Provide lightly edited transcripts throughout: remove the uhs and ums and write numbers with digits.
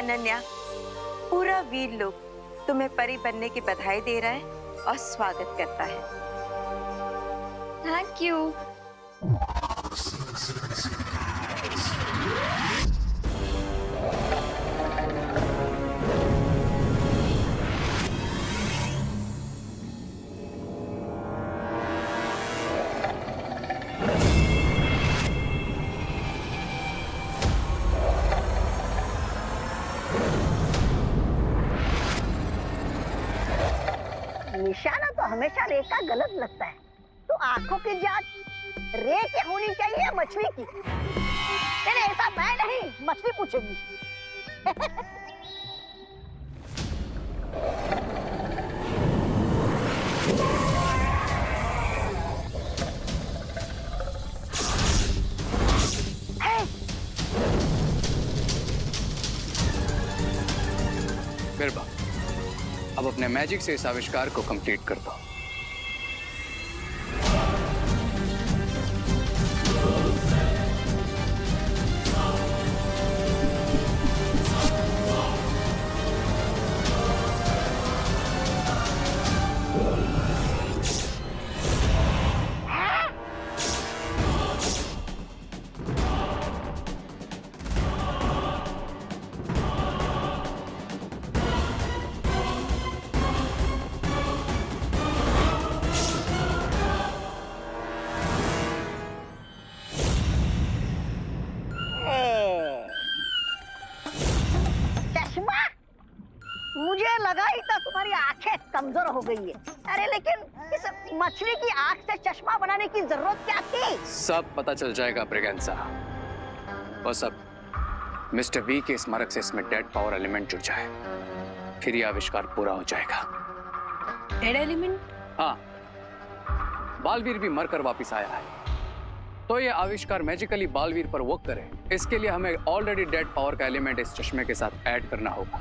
अनन्या, पूरा वीर लोग तुम्हें परी बनने की बधाई दे रहा है और स्वागत करता है। Thank you. निशाना तो हमेशा रे का गलत लगता है। तो आंखों की जांच रे की होनी चाहिए या मछली की? नहीं ऐसा मैं नहीं, मछली पूछेगी। बिरबा, अब अपने मैजिक से इस आविष्कार को कंप्लीट कर दो। चश्मा? मुझे लगा ही था तुम्हारी आंखें कमजोर हो गई है। अरे लेकिन इस मछली की आंख से चश्मा बनाने की जरूरत क्या थी? सब पता चल जाएगा ब्रिगेंसा। बस अब मिस्टर वी के स्मारक से इसमें डेड पावर एलिमेंट जुड़ जाए, फिर यह आविष्कार पूरा हो जाएगा। Dead element? हाँ, बालवीर भी मरकर वापिस आया है, तो ये आविष्कार मैजिकली बालवीर पर वर्क करे, इसके लिए हमें ऑलरेडी डेड पावर का एलिमेंट इस चश्मे के साथ ऐड करना होगा।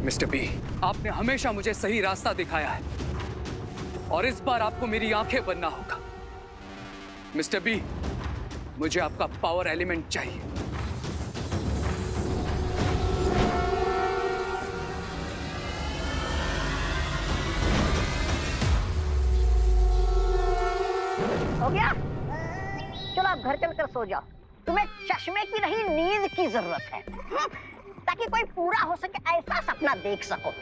मिस्टर बी, आपने हमेशा मुझे सही रास्ता दिखाया है और इस बार आपको मेरी आंखें बनना होगा। मिस्टर बी, मुझे आपका पावर एलिमेंट चाहिए। हो गया? चलो आप घर चलकर सो जाओ। तुम्हें चश्मे की नहीं नींद की जरूरत है, ताकि कोई पूरा हो सके ऐसा सपना देख सको।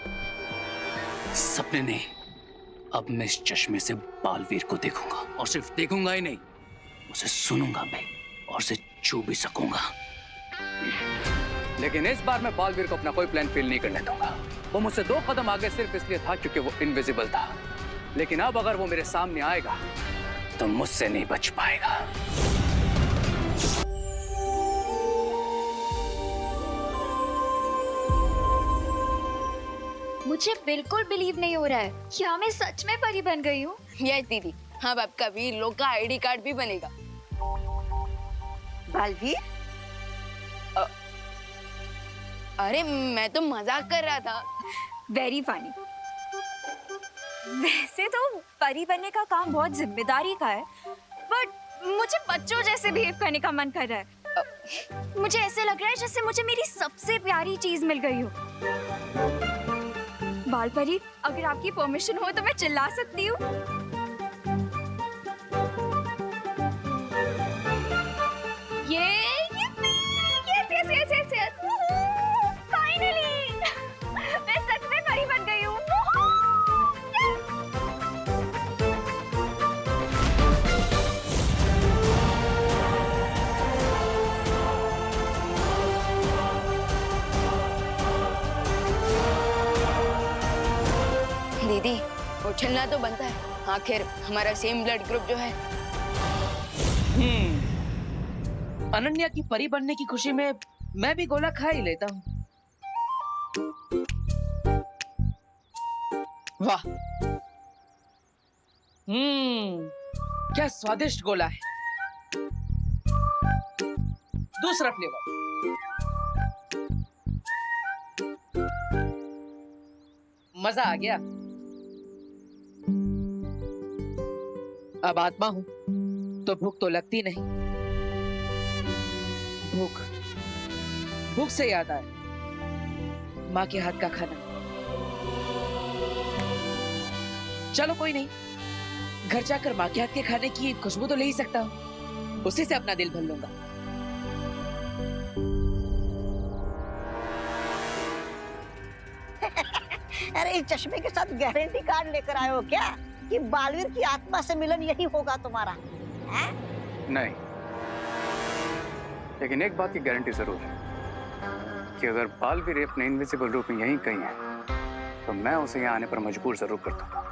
सपने नहीं, अब मैं इस चश्मे से बालवीर को देखूंगा और सिर्फ देखूंगा ही नहीं, उसे सुनूंगा भी और उसे छू भी सकूंगा। लेकिन इस बार मैं बालवीर को अपना कोई प्लान फेल नहीं करने दूंगा। वो मुझसे 2 कदम आगे सिर्फ इसलिए था क्योंकि वो इनविजिबल था, लेकिन अब अगर वो मेरे सामने आएगा तो मुझसे नहीं बच पाएगा। मुझे बिल्कुल बिलीव नहीं हो रहा है, क्या मैं सच में परी बन गई हूँ? यस दीदी, हाँ आपका वीर लोग का आईडी कार्ड भी बनेगा। बालवीर? अरे मैं तो मजाक कर रहा था। Very funny. वैसे तो परी बनने का काम बहुत जिम्मेदारी का है, बट मुझे बच्चों जैसे बिहेव करने का मन कर रहा है। मुझे ऐसे लग रहा है जैसे मुझे मेरी सबसे प्यारी चीज मिल गई हो। बाल परी, अगर आपकी परमिशन हो तो मैं चिल्ला सकती हूँ? फाइनली मैं सच में परी बन गई हूँ। दीदी उछलना तो बनता है, आखिर हमारा सेम ब्लड ग्रुप जो है। अनन्या की परी बनने की खुशी में मैं भी गोला खा ही लेता हूँ। वाह, क्या स्वादिष्ट गोला है। दूसरा फ्लेवर। मजा आ गया। अब आत्मा हूं तो भूख तो लगती नहीं। भूख भूख से याद आया माँ के हाथ का खाना। चलो कोई नहीं, घर जाकर माँ के हाथ के खाने की खुशबू तो ले ही सकता हूँ, उसी से अपना दिल भर लूंगा। अरे इस चश्मे के साथ गारंटी कार्ड लेकर आए हो क्या कि बालवीर की आत्मा से मिलन यही होगा तुम्हारा? हैं? नहीं, लेकिन एक बात की गारंटी जरूर है कि अगर बालवीर अपने इनविजिबल रूप में यहीं कहीं है तो मैं उसे यहाँ आने पर मजबूर जरूर कर दूंगा।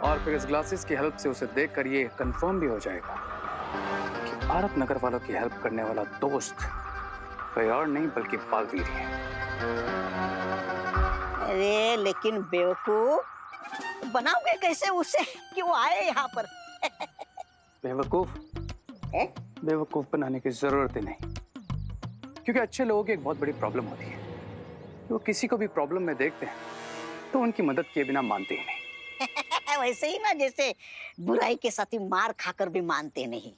और फिर इस ग्लासेस की हेल्प से उसे देखकर ये कंफर्म भी हो जाएगा कि भारत नगर वालों की हेल्प करने वाला दोस्त कोई और नहीं बल्कि बालवीर ही है। अरे लेकिन बेवकूफ, बनाओगे कैसे उसे कि वो आए यहाँ पर? बेवकूफ हैं? बेवकूफ बनाने की जरूरत ही नहीं, क्योंकि अच्छे लोगों की एक बहुत बड़ी प्रॉब्लम होती है कि वो किसी को भी प्रॉब्लम में देखते हैं तो उनकी मदद किए बिना मानते ही नहीं। वैसे ही ना जैसे बुराई के साथी मार खाकर भी मानते नहीं।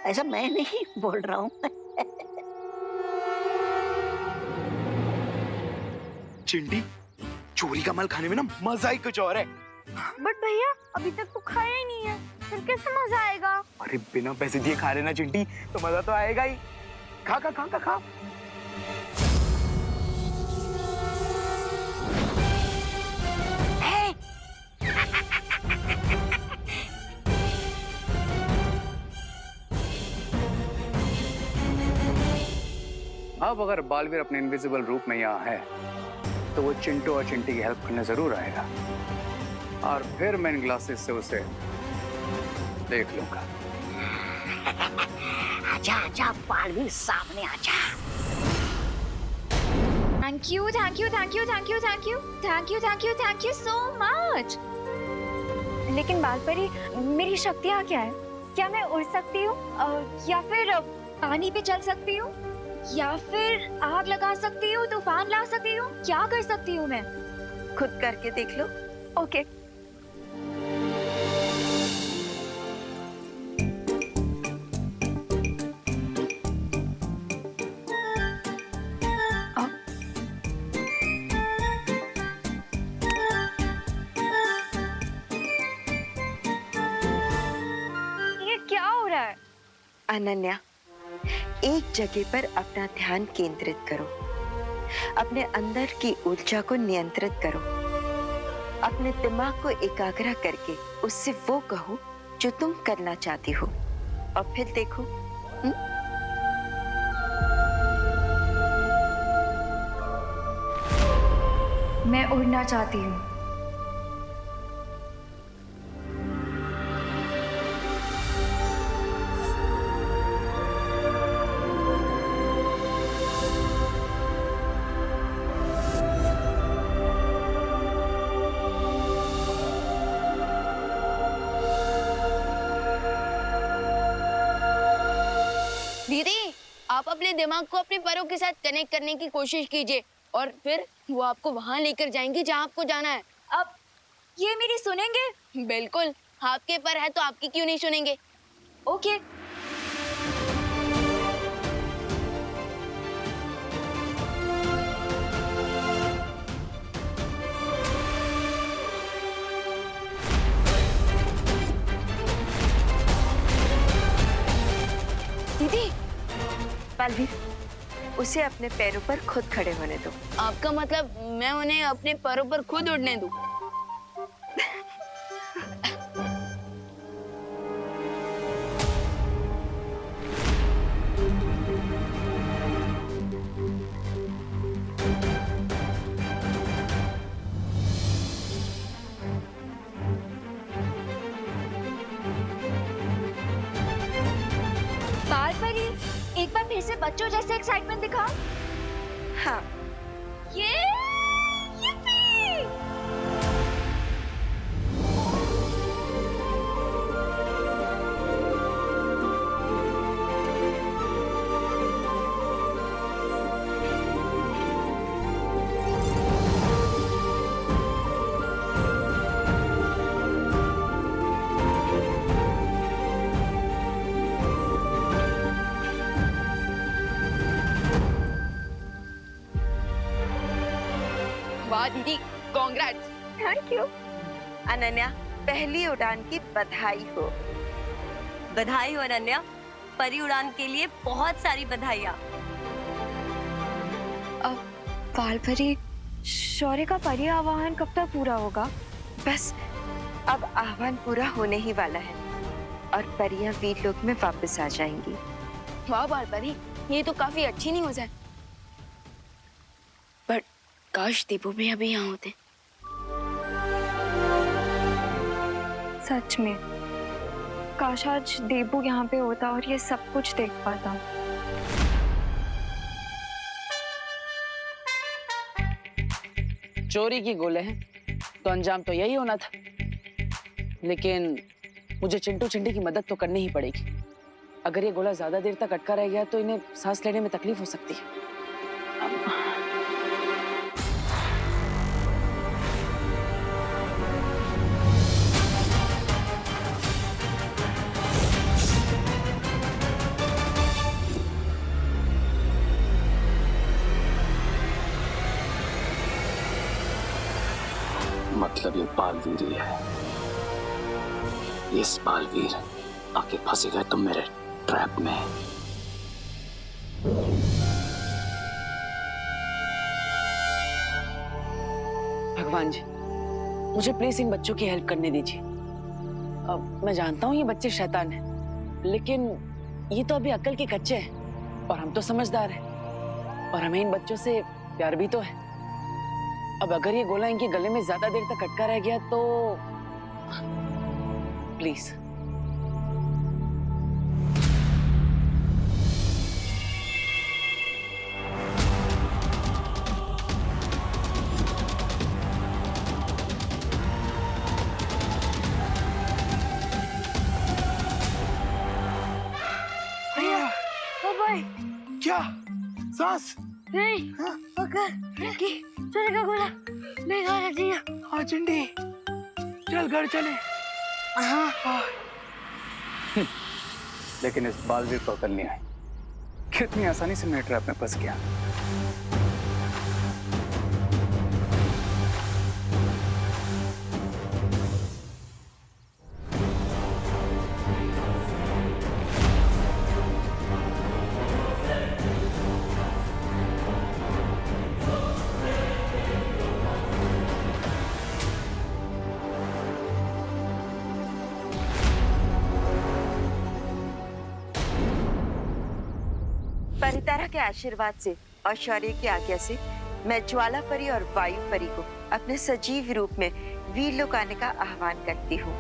ऐसा मैं नहीं बोल रहा हूँ। चिंटी, चोरी का माल खाने में ना मजा ही कुछ और है। बट भैया अभी तक तो खाया ही नहीं है, फिर कैसे मजा आएगा? अरे बिना पैसे दिए खा रहे ना चिंटी तो मजा तो आएगा ही। खा खा खा खा खा। अब अगर बालवीर अपने इनविजिबल रूप में यहाँ है तो वो चिंटू और चिंटी की हेल्प करने जरूर आएगा और फिर मैं इन ग्लासेस से उसे देख लूंगा। आजा आजा बालवीर, सामने आजा। Thank you thank you thank you thank you thank you thank you thank you thank you so much. लेकिन बालपरी, मेरी शक्तियाँ क्या है? क्या मैं उड़ सकती हूँ, या फिर पानी पे चल सकती हूँ, या फिर आग लगा सकती हूँ, तूफान ला सकती हूँ? क्या कर सकती हूँ मैं? खुद करके देख लो। ओके। ये क्या हो रहा है? अनन्या, एक जगह पर अपना ध्यान केंद्रित करो, अपने अंदर की ऊर्जा को नियंत्रित करो, अपने दिमाग को एकाग्र करके उससे वो कहो जो तुम करना चाहती हो और फिर देखो। मैं उड़ना चाहती हूँ। दीदी, आप अपने दिमाग को अपने पैरों के साथ कनेक्ट करने की कोशिश कीजिए और फिर वो आपको वहां लेकर जाएंगे जहां आपको जाना है। अब ये मेरी सुनेंगे? बिल्कुल, आपके पर है तो आपकी क्यों नहीं सुनेंगे? ओके। दीदी, बालवीर, उसे अपने पैरों पर खुद खड़े होने दो। आपका मतलब मैं उन्हें अपने पैरों पर खुद उड़ने दूं? बालपरी, एक बार फिर से बच्चों जैसे एक्साइटमेंट दिखाओ। हाँ, ये yippee! दीदी, कॉन्ग्रेट्स। Thank you. अनन्या, पहली उड़ान की बधाई हो। बधाई हो अनन्या, परी उड़ान के लिए बहुत सारी बधाइयाँ। बालपरी, शौर्य का परी आवाहन कब तक पूरा होगा? बस अब आह्वान पूरा होने ही वाला है और परियां वीर लोक में वापस आ जाएंगी। वाह बालपरी, ये तो काफी अच्छी न्यूज़ है। पर काश दीपू भी अभी यहाँ होते। सच में, काश आज देबू यहाँ पे होता और ये सब कुछ देख पाता। चोरी की गोले हैं तो अंजाम तो यही होना था, लेकिन मुझे चिंटू चिंटी की मदद तो करनी ही पड़ेगी। अगर ये गोला ज्यादा देर तक अटका रह गया तो इन्हें सांस लेने में तकलीफ हो सकती है। मतलब ये बालवीर ही है। इस बालवीर आके फंस गए तुम मेरे ट्रैप में। भगवान जी, मुझे प्लीज इन बच्चों की हेल्प करने दीजिए। अब मैं जानता हूँ ये बच्चे शैतान हैं, लेकिन ये तो अभी अक्ल के कच्चे हैं और हम तो समझदार हैं और हमें इन बच्चों से प्यार भी तो है। अब अगर ये गोला इनके गले में ज्यादा देर तक अटका रह गया तो प्लीज। क्या सांस? नहीं, चले का गोला नहीं खाना चाहिए। हाँ चिंटी, चल घर चले। लेकिन इस बालवीर को अकल नहीं आई, कितनी आसानी से मेरे ट्रैप में फंस गया। परितारा के आशीर्वाद से और शौर्य की आज्ञा से मैं ज्वाला परी और वायु परी को अपने सजीव रूप में वीर लोक आने का आह्वान करती हूँ।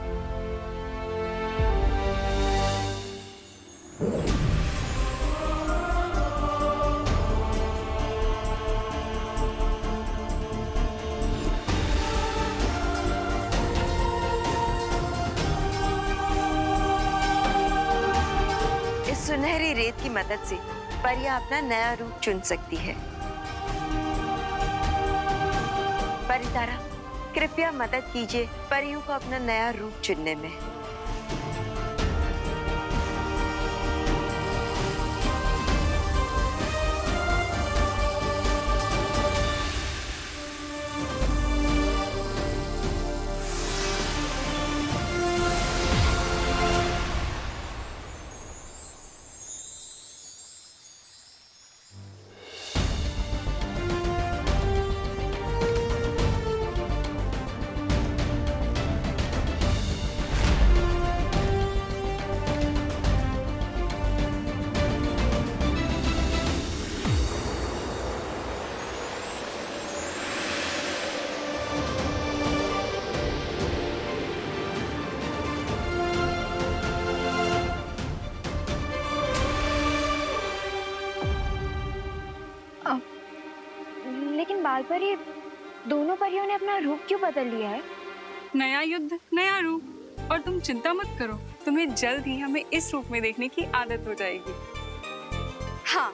इस सुनहरी रेत की मदद से परियां अपना नया रूप चुन सकती है। परितारा, कृपया मदद कीजिए परियों को अपना नया रूप चुनने में। लेकिन बाल परी, दोनों परियों ने अपना रूप क्यों बदल लिया है? नया युद्ध, नया रूप। और तुम चिंता मत करो, तुम्हें जल्द ही हमें इस रूप में देखने की आदत हो जाएगी। हाँ,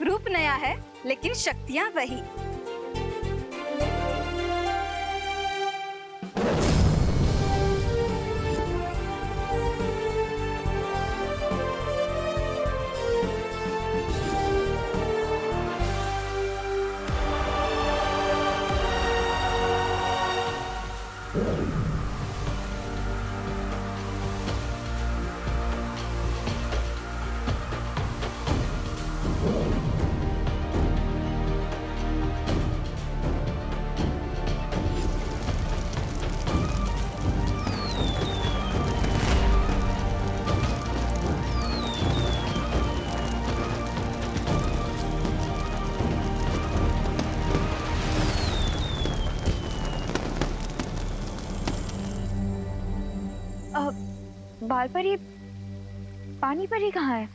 रूप नया है लेकिन शक्तियाँ वही। बाल परी, पानी परी कहाँ है?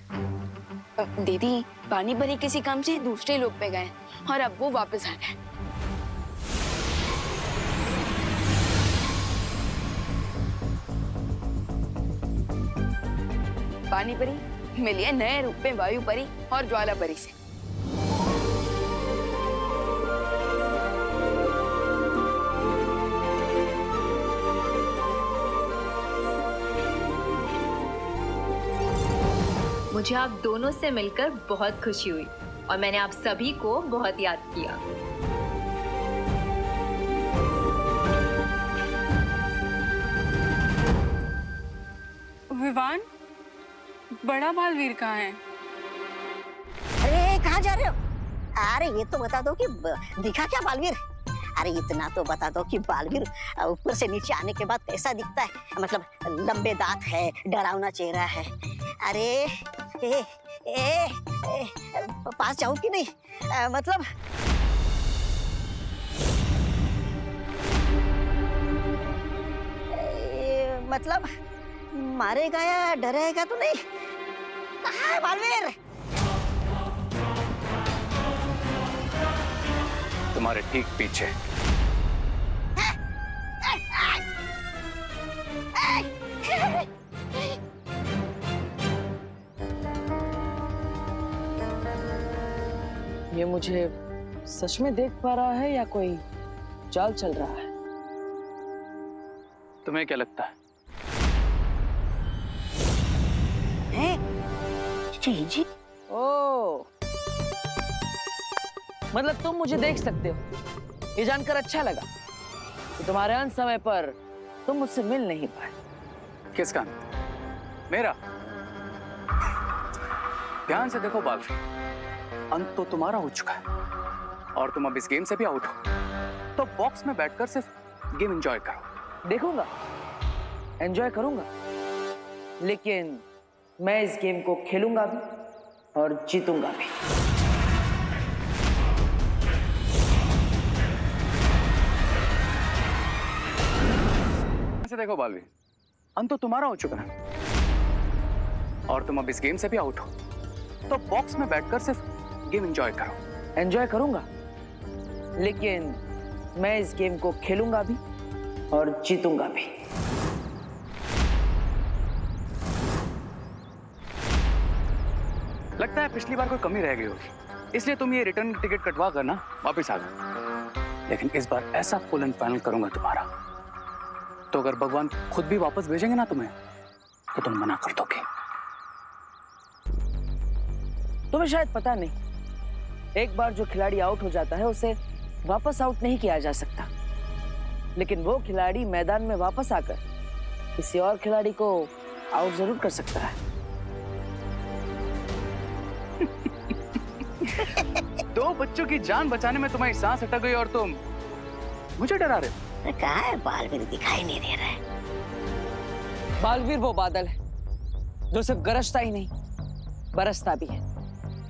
दीदी पानी भरी किसी काम से दूसरे लोग पे गए और अब वो वापस आ रहे हैं। पानी परी मिली है नए रूप में वायु परी और ज्वाला परी से। मुझे आप दोनों से मिलकर बहुत खुशी हुई और मैंने आप सभी को बहुत याद किया। विवान, बड़ा बालवीर कहाँ है? अरे कहाँ जा रहे हो? अरे ये तो बता दो कि दिखा क्या बालवीर? अरे इतना तो बता दो कि बालवीर ऊपर से नीचे आने के बाद कैसा दिखता है? मतलब लंबे दांत है, डरावना चेहरा है। अरे पास जाऊं कि नहीं? मतलब मतलब मारेगा या डरेगा तो नहीं? कहाँ है बालवीर? तुम्हारे ठीक पीछे। ये मुझे सच में देख पा रहा है या कोई चाल चल रहा है? तुम्हें क्या लगता है? जी ओ, मतलब तुम मुझे देख सकते हो। ये जानकर अच्छा लगा कि तुम्हारे अंत समय पर तुम मुझसे मिल नहीं पाए। किसका अंत? मेरा? ध्यान से देखो बालवीर, अंत तो तुम्हारा हो चुका है और तुम अब इस गेम से भी आउट हो। तो बॉक्स में बैठकर सिर्फ गेम एंजॉय करो। देखूंगा, एंजॉय करूंगा, लेकिन मैं इस गेम को खेलूंगा भी और जीतूंगा भी। ऐसे देखो बालवीर, अंत तो तुम्हारा हो चुका है और तुम अब इस गेम से भी आउट हो। तो बॉक्स में बैठकर सिर्फ गेम एंजॉय करो। एंजॉय करूंगा, लेकिन मैं इस गेम को खेलूंगा भी और जीतूंगा भी। लगता है पिछली बार कोई कमी रह गई होगी, इसलिए तुम ये रिटर्न टिकट कटवा कर ना वापस आ गए। लेकिन इस बार ऐसा फुल एंड फाइनल करूंगा तुम्हारा, तो अगर भगवान खुद भी वापस भेजेंगे ना तुम्हें, तो तुम मना कर दोगे। तुम्हें शायद पता नहीं, एक बार जो खिलाड़ी आउट हो जाता है उसे वापस आउट नहीं किया जा सकता, लेकिन वो खिलाड़ी मैदान में वापस आकर किसी और खिलाड़ी को आउट जरूर कर सकता है। दो बच्चों की जान बचाने में तुम्हारी सांस अटक गई और तुम मुझे डरा रहे हो। कहाँ है बालवीर? दिखाई नहीं दे रहा है। बालवीर वो बादल है जो सिर्फ गरजता ही नहीं, बरसता भी है।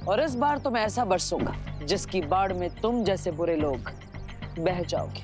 और इस बार तो मैं ऐसा बरसूंगा जिसकी बाढ़ में तुम जैसे बुरे लोग बह जाओगे।